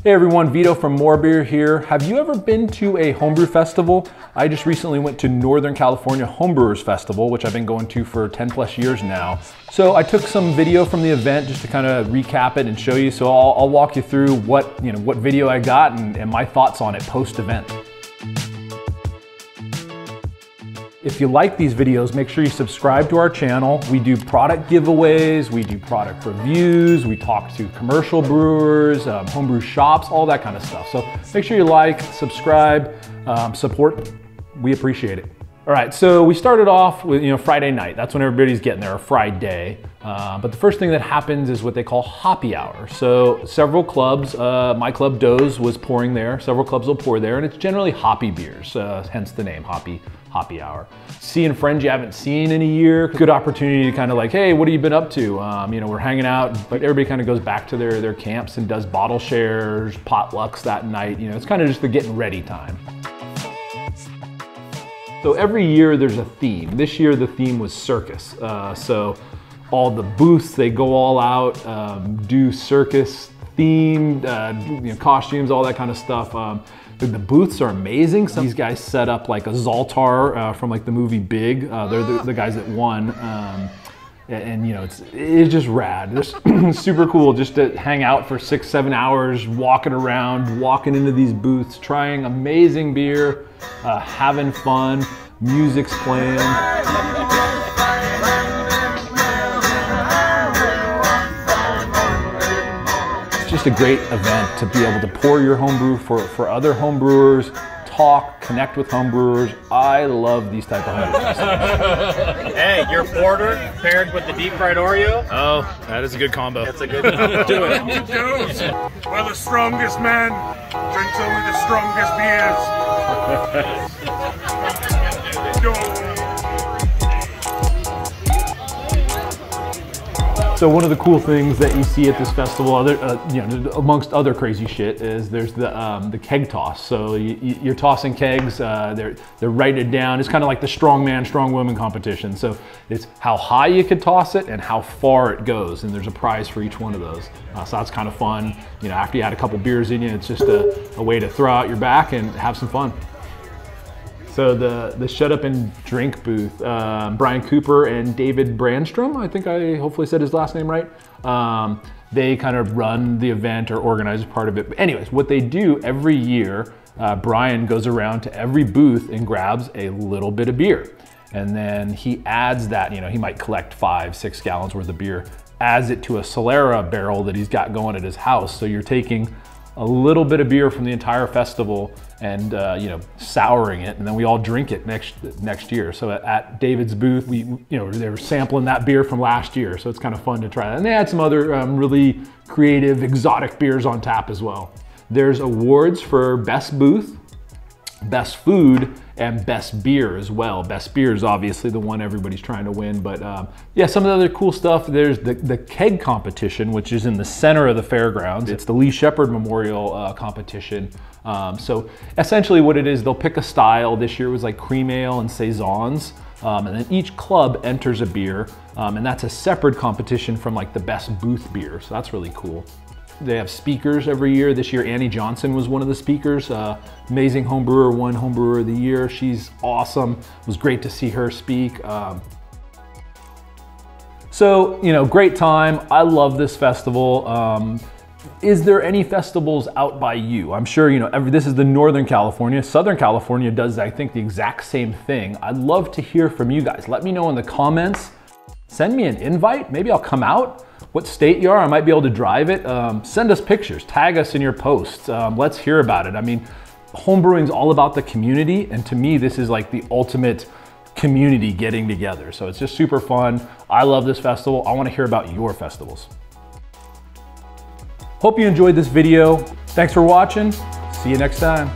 Hey everyone, Vito from MoreBeer here. Have you ever been to a homebrew festival? I just recently went to Northern California Homebrewers Festival, which I've been going to for 10 plus years now. So I took some video from the event just to kind of recap it and show you. So I'll walk you through what video I got and my thoughts on it post-event. If you like these videos, make sure you subscribe to our channel. We do product giveaways, we do product reviews, we talk to commercial brewers, homebrew shops, all that kind of stuff. So make sure you like, subscribe, support. We appreciate it. All right, so we started off with Friday night. That's when everybody's getting there, or Friday. But the first thing that happens is what they call Hoppy Hour. So several clubs, my club Doze was pouring there. Several clubs will pour there, and it's generally hoppy beers, hence the name Hoppy Hour. Seeing friends you haven't seen in a year, good opportunity to kind of like, hey, what have you been up to? We're hanging out, but everybody kind of goes back to their camps and does bottle shares, potlucks that night. It's kind of just the getting ready time. So every year there's a theme. This year the theme was Circus. So all the booths, they go all out, do circus themed, costumes, all that kind of stuff. The booths are amazing. Some of these guys set up like a Zoltar from like the movie Big. They're the guys that won. It's just rad. It's super cool just to hang out for 6-7 hours, walking around, walking into these booths, trying amazing beer, having fun, music's playing. Just a great event to be able to pour your homebrew for other homebrewers, talk, connect with homebrewers. I love these type of homebrews. Hey, your porter paired with the deep fried Oreo. Oh, that is a good combo. That's a good combo. Do it. Well, the strongest man drinks only the strongest beers. Go. So one of the cool things that you see at this festival, amongst other crazy shit, is there's the keg toss. So you're tossing kegs. They're writing it down. It's kind of like the strong man, strong woman competition. So it's how high you can toss it and how far it goes, and there's a prize for each one of those. So that's kind of fun. After you had a couple beers in you, it's just a way to throw out your back and have some fun. So the Shut Up and Drink booth, Brian Cooper and David Brandstrom, I think I hopefully said his last name right. They kind of run the event or organize part of it. But anyways, what they do every year, Brian goes around to every booth and grabs a little bit of beer. And then he adds that, he might collect 5-6 gallons worth of beer, adds it to a Solera barrel that he's got going at his house. So you're taking a little bit of beer from the entire festival and souring it, and then we all drink it next year. So at David's booth, they were sampling that beer from last year, so it's kind of fun to try that. And they had some other really creative, exotic beers on tap as well. There's awards for best booth, best food, and best beer as well. Best beer is obviously the one everybody's trying to win, but yeah, some of the other cool stuff. There's the Keg Competition, which is in the center of the fairgrounds. It's the Lee Shepherd Memorial competition. So essentially what it is, they'll pick a style. This year it was like cream ale and saisons. And then each club enters a beer, and that's a separate competition from like the best booth beer. So that's really cool. They have speakers every year. This year, Annie Johnson was one of the speakers. Amazing homebrewer, won homebrewer of the year. She's awesome. It was great to see her speak. So, great time. I love this festival. Is there any festivals out by you? I'm sure, this is the Northern California. Southern California does, I think, the exact same thing. I'd love to hear from you guys. Let me know in the comments. Send me an invite. Maybe I'll come out. What state you are, I might be able to drive it. Send us pictures, tag us in your posts. Let's hear about it. I mean, homebrewing is all about the community, and to me, this is like the ultimate community getting together. So it's just super fun. I love this festival. I want to hear about your festivals. Hope you enjoyed this video. Thanks for watching. See you next time.